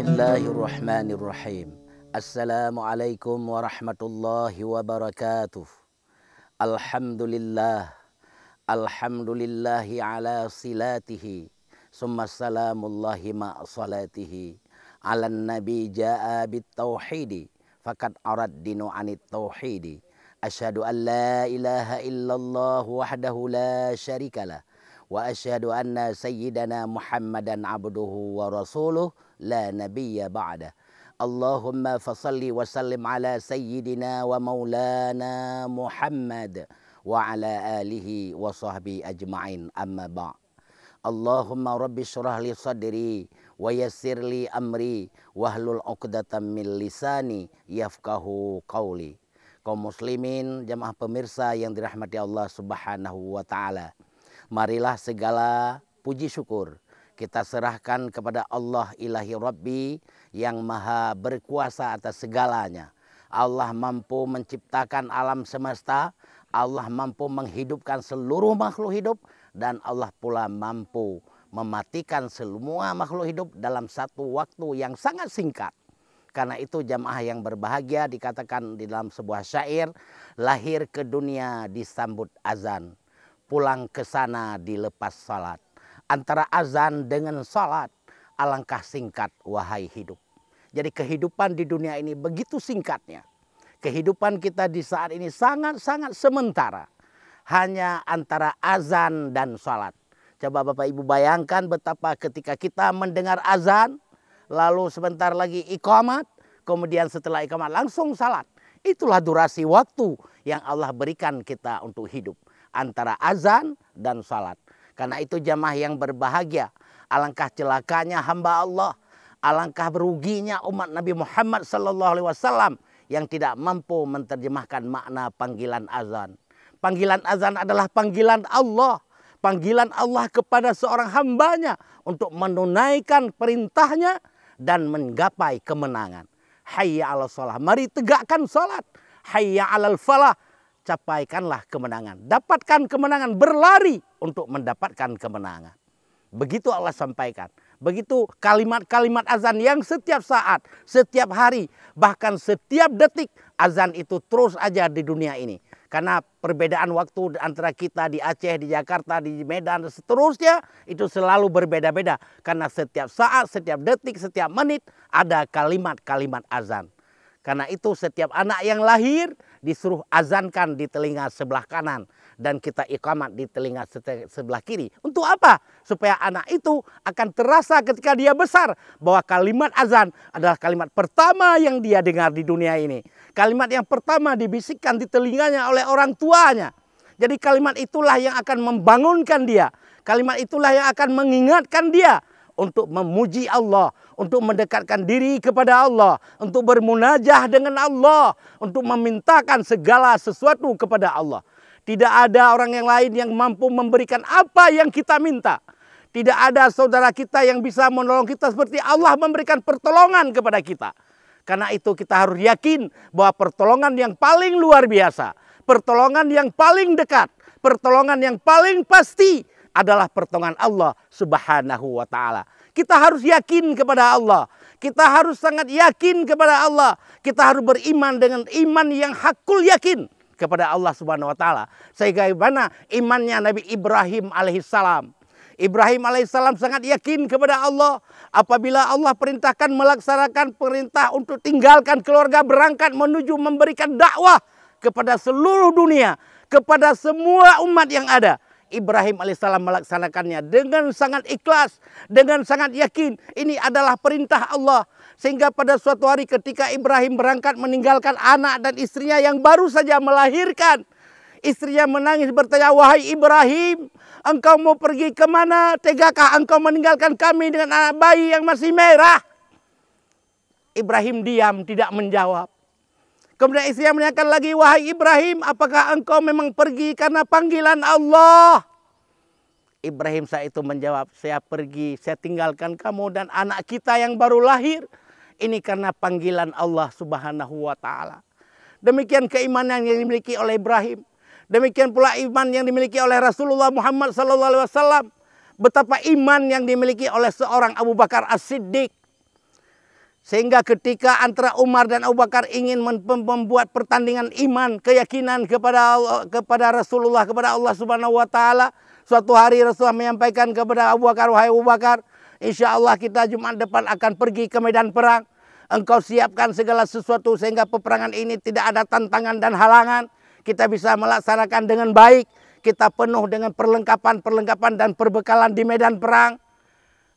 Bismillahirrahmanirrahim. Assalamualaikum warahmatullahi wabarakatuh. Alhamdulillah. Alhamdulillahi ala silatihi. Summa salamullahi ma'salatihi. Ala nabi ja'a bit tauhidi. Fakat arad dinu anit tauhidi. Asyhadu an la ilaha illallah wahdahu la syarikalah. Wa asyhadu anna sayyidana Muhammadan abduhu wa rasuluh la nabiyya ba'dah. Allahumma fasalli wa sallim ala sayyidina wa maulana Muhammad wa ala alihi wa sahbihi ajma'in, amma ba'. Allahumma rabbi syrah li sadri wa yassir li amri wahlul 'uqdatam min lisani yafqahu qawli. Kaum muslimin, jamaah pemirsa yang dirahmati Allah Subhanahu wa taala. Marilah segala puji syukur kita serahkan kepada Allah ilahi Rabbi yang maha berkuasa atas segalanya. Allah mampu menciptakan alam semesta, Allah mampu menghidupkan seluruh makhluk hidup, dan Allah pula mampu mematikan semua makhluk hidup dalam satu waktu yang sangat singkat. Karena itu jamaah yang berbahagia dikatakan di dalam sebuah syair, lahir ke dunia disambut azan, pulang ke sana dilepas salat. Antara azan dengan salat, alangkah singkat wahai hidup. Jadi kehidupan di dunia ini begitu singkatnya. Kehidupan kita di saat ini sangat-sangat sementara. Hanya antara azan dan salat. Coba Bapak Ibu bayangkan betapa ketika kita mendengar azan, lalu sebentar lagi iqamat, kemudian setelah iqamat langsung salat. Itulah durasi waktu yang Allah berikan kita untuk hidup. Antara azan dan salat. Karena itu jamaah yang berbahagia, alangkah celakanya hamba Allah, alangkah beruginya umat Nabi Muhammad SAW yang tidak mampu menerjemahkan makna panggilan azan. Panggilan azan adalah panggilan Allah. Panggilan Allah kepada seorang hambanya untuk menunaikan perintahnya dan menggapai kemenangan. Hayya 'alal shalah, mari tegakkan salat. Hayya 'alal falah, capaikanlah kemenangan. Dapatkan kemenangan, berlari untuk mendapatkan kemenangan. Begitu Allah sampaikan. Begitu kalimat-kalimat azan yang setiap saat, setiap hari, bahkan setiap detik azan itu terus aja di dunia ini. Karena perbedaan waktu antara kita di Aceh, di Jakarta, di Medan, dan seterusnya itu selalu berbeda-beda. Karena setiap saat, setiap detik, setiap menit ada kalimat-kalimat azan. Karena itu setiap anak yang lahir disuruh azankan di telinga sebelah kanan. Dan kita iqamat di telinga sebelah kiri. Untuk apa? Supaya anak itu akan terasa ketika dia besar bahwa kalimat azan adalah kalimat pertama yang dia dengar di dunia ini. Kalimat yang pertama dibisikkan di telinganya oleh orang tuanya. Jadi kalimat itulah yang akan membangunkan dia. Kalimat itulah yang akan mengingatkan dia untuk memuji Allah, untuk mendekatkan diri kepada Allah, untuk bermunajah dengan Allah, untuk memintakan segala sesuatu kepada Allah. Tidak ada orang yang lain yang mampu memberikan apa yang kita minta. Tidak ada saudara kita yang bisa menolong kita seperti Allah memberikan pertolongan kepada kita. Karena itu kita harus yakin bahwa pertolongan yang paling luar biasa, pertolongan yang paling dekat, pertolongan yang paling pasti adalah pertolongan Allah Subhanahu wa taala. Kita harus yakin kepada Allah. Kita harus sangat yakin kepada Allah. Kita harus beriman dengan iman yang hakul yakin kepada Allah Subhanahu wa taala. Sebagaimana imannya Nabi Ibrahim alaihissalam. Ibrahim alaihissalam sangat yakin kepada Allah. Apabila Allah perintahkan melaksanakan perintah untuk tinggalkan keluarga, berangkat menuju memberikan dakwah kepada seluruh dunia, kepada semua umat yang ada. Ibrahim alaihissalam melaksanakannya dengan sangat ikhlas, dengan sangat yakin. Ini adalah perintah Allah. Sehingga pada suatu hari ketika Ibrahim berangkat meninggalkan anak dan istrinya yang baru saja melahirkan. Istrinya menangis bertanya, "Wahai Ibrahim, engkau mau pergi kemana? Tegakah engkau meninggalkan kami dengan anak bayi yang masih merah?" Ibrahim diam, tidak menjawab. Kemudian istrinya menanyakan lagi, "Wahai Ibrahim, apakah engkau memang pergi karena panggilan Allah?" Ibrahim saat itu menjawab, "Saya pergi, saya tinggalkan kamu dan anak kita yang baru lahir. Ini karena panggilan Allah Subhanahu wa taala." Demikian keimanan yang dimiliki oleh Ibrahim. Demikian pula iman yang dimiliki oleh Rasulullah Muhammad SAW. Betapa iman yang dimiliki oleh seorang Abu Bakar As-Siddiq. Sehingga ketika antara Umar dan Abu Bakar ingin membuat pertandingan iman, keyakinan kepada Rasulullah, kepada Allah Subhanahu wa taala, suatu hari Rasulullah menyampaikan kepada Abu Bakar, "Wahai Abu Bakar, insya Allah kita Jumat depan akan pergi ke medan perang. Engkau siapkan segala sesuatu sehingga peperangan ini tidak ada tantangan dan halangan. Kita bisa melaksanakan dengan baik. Kita penuh dengan perlengkapan dan perbekalan di medan perang."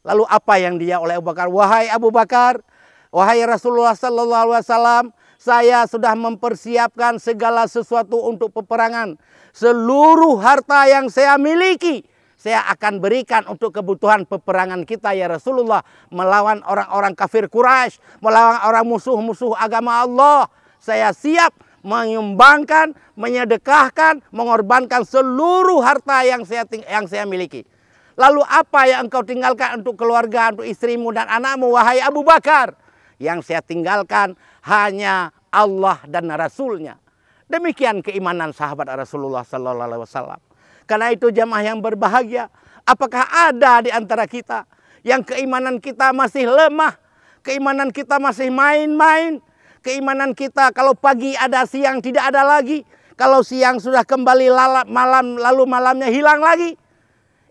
Lalu apa yang dia oleh Abu Bakar? "Wahai Abu Bakar, wahai Rasulullah sallallahu alaihi wasallam, saya sudah mempersiapkan segala sesuatu untuk peperangan. Seluruh harta yang saya miliki, saya akan berikan untuk kebutuhan peperangan kita ya Rasulullah. Melawan orang-orang kafir Quraisy, melawan orang musuh-musuh agama Allah. Saya siap menyumbangkan, menyedekahkan, mengorbankan seluruh harta yang saya miliki. Lalu apa yang engkau tinggalkan untuk keluarga, untuk istrimu dan anakmu, wahai Abu Bakar?" "Yang saya tinggalkan hanya Allah dan Rasulnya." Demikian keimanan sahabat Rasulullah sallallahu alaihi wasallam. Karena itu jamaah yang berbahagia, apakah ada di antara kita yang keimanan kita masih lemah, keimanan kita masih main-main, keimanan kita kalau pagi ada, siang tidak ada lagi, kalau siang sudah kembali malam, lalu malamnya hilang lagi?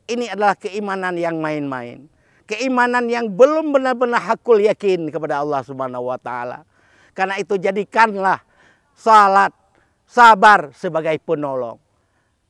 Ini adalah keimanan yang main-main. Keimanan yang belum benar-benar hakul yakin kepada Allah Subhanahu wa taala. Karena itu jadikanlah salat, sabar sebagai penolong.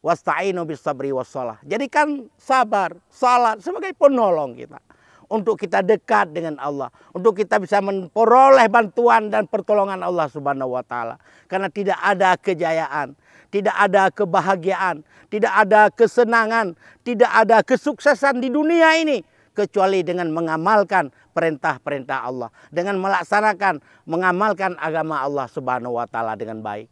Wasta'inu bis sabri wassalah. Jadikan sabar, salat sebagai penolong kita. Untuk kita dekat dengan Allah. Untuk kita bisa memperoleh bantuan dan pertolongan Allah Subhanahu wa taala. Karena tidak ada kejayaan, tidak ada kebahagiaan, tidak ada kesenangan, tidak ada kesuksesan di dunia ini kecuali dengan mengamalkan perintah-perintah Allah, dengan mengamalkan agama Allah Subhanahu wa taala dengan baik.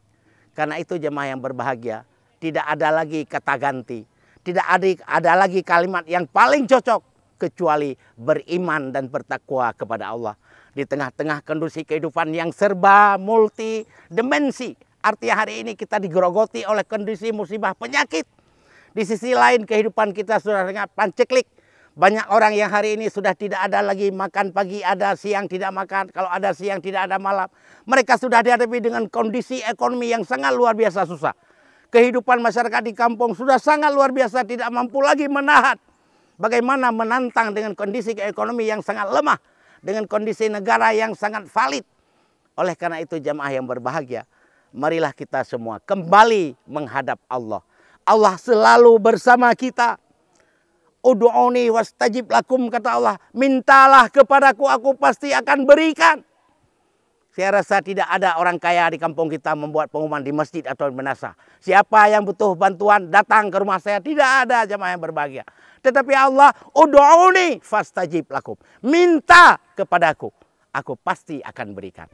Karena itu jemaah yang berbahagia, tidak ada lagi kata ganti, tidak ada lagi kalimat yang paling cocok kecuali beriman dan bertakwa kepada Allah. Di tengah-tengah kondisi kehidupan yang serba multi dimensi, artinya hari ini kita digerogoti oleh kondisi musibah penyakit. Di sisi lain kehidupan kita sudah sangat panceklik. Banyak orang yang hari ini sudah tidak ada lagi makan pagi ada, siang tidak makan. Kalau ada siang tidak ada malam. Mereka sudah dihadapi dengan kondisi ekonomi yang sangat luar biasa susah. Kehidupan masyarakat di kampung sudah sangat luar biasa, tidak mampu lagi menahan. Bagaimana menantang dengan kondisi ekonomi yang sangat lemah. Dengan kondisi negara yang sangat valid. Oleh karena itu jamaah yang berbahagia, marilah kita semua kembali menghadap Allah. Allah selalu bersama kita. Ud'uni wastajib lakum, kata Allah. Mintalah kepadaku, aku pasti akan berikan. Saya rasa tidak ada orang kaya di kampung kita membuat pengumuman di masjid atau di manasah. Siapa yang butuh bantuan datang ke rumah saya. Tidak ada jemaah yang berbahagia. Tetapi Allah, ud'uni fastajib lakum. Minta kepadaku, aku pasti akan berikan.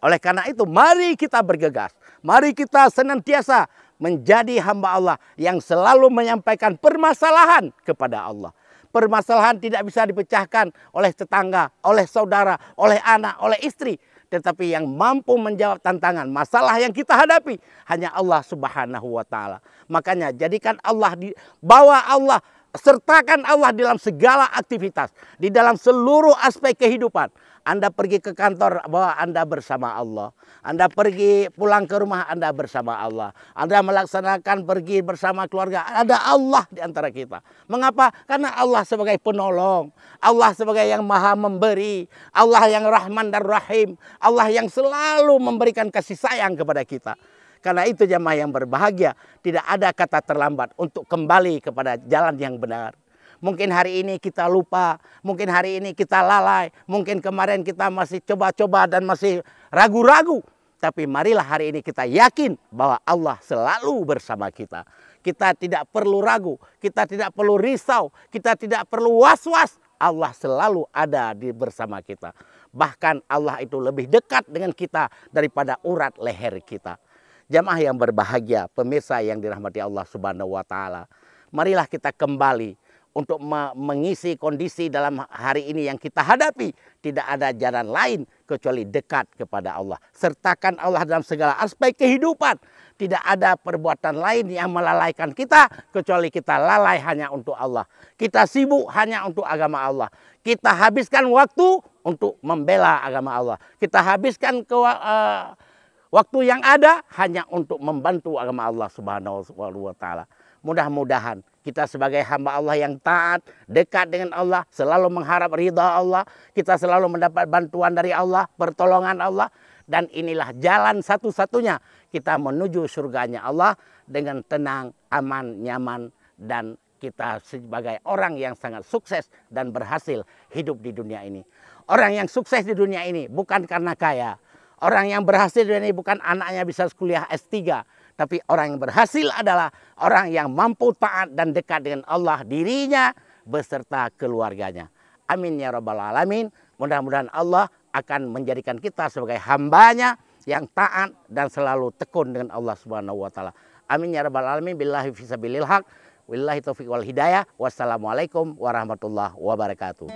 Oleh karena itu mari kita bergegas. Mari kita senantiasa menjadi hamba Allah yang selalu menyampaikan permasalahan kepada Allah. Permasalahan tidak bisa dipecahkan oleh tetangga, oleh saudara, oleh anak, oleh istri. Tetapi yang mampu menjawab tantangan, masalah yang kita hadapi hanya Allah Subhanahu wa taala. Makanya jadikan Allah, bawa Allah, sertakan Allah dalam segala aktivitas, di dalam seluruh aspek kehidupan. Anda pergi ke kantor, bahwa Anda bersama Allah. Anda pergi pulang ke rumah, Anda bersama Allah. Anda melaksanakan pergi bersama keluarga, ada Allah di antara kita. Mengapa? Karena Allah sebagai penolong. Allah sebagai yang maha memberi. Allah yang Rahman dan Rahim. Allah yang selalu memberikan kasih sayang kepada kita. Karena itu jamaah yang berbahagia, tidak ada kata terlambat untuk kembali kepada jalan yang benar. Mungkin hari ini kita lupa, mungkin hari ini kita lalai, mungkin kemarin kita masih coba-coba dan masih ragu-ragu. Tapi marilah hari ini kita yakin bahwa Allah selalu bersama kita. Kita tidak perlu ragu, kita tidak perlu risau, kita tidak perlu was-was. Allah selalu ada bersama kita. Bahkan Allah itu lebih dekat dengan kita daripada urat leher kita. Jamaah yang berbahagia, pemirsa yang dirahmati Allah Subhanahu wa taala. Marilah kita kembali untuk mengisi kondisi dalam hari ini yang kita hadapi. Tidak ada jalan lain kecuali dekat kepada Allah. Sertakan Allah dalam segala aspek kehidupan. Tidak ada perbuatan lain yang melalaikan kita kecuali kita lalai hanya untuk Allah. Kita sibuk hanya untuk agama Allah. Kita habiskan waktu untuk membela agama Allah. Kita habiskan waktu yang ada hanya untuk membantu agama Allah Subhanahu wa taala. Mudah-mudahan kita sebagai hamba Allah yang taat, dekat dengan Allah, selalu mengharap ridha Allah, kita selalu mendapat bantuan dari Allah, pertolongan Allah, dan inilah jalan satu-satunya kita menuju surganya Allah dengan tenang, aman, nyaman, dan kita sebagai orang yang sangat sukses dan berhasil hidup di dunia ini. Orang yang sukses di dunia ini bukan karena kaya. Orang yang berhasil di dunia ini bukan anaknya bisa kuliah S3. Tapi orang yang berhasil adalah orang yang mampu taat dan dekat dengan Allah, dirinya beserta keluarganya. Amin ya rabbal alamin. Mudah-mudahan Allah akan menjadikan kita sebagai hambanya yang taat dan selalu tekun dengan Allah Subhanahu wa taala. Amin ya rabbal alamin. Billahi fisabilil haq. Wallahi taufiq wal hidayah. Wassalamualaikum warahmatullahi wabarakatuh.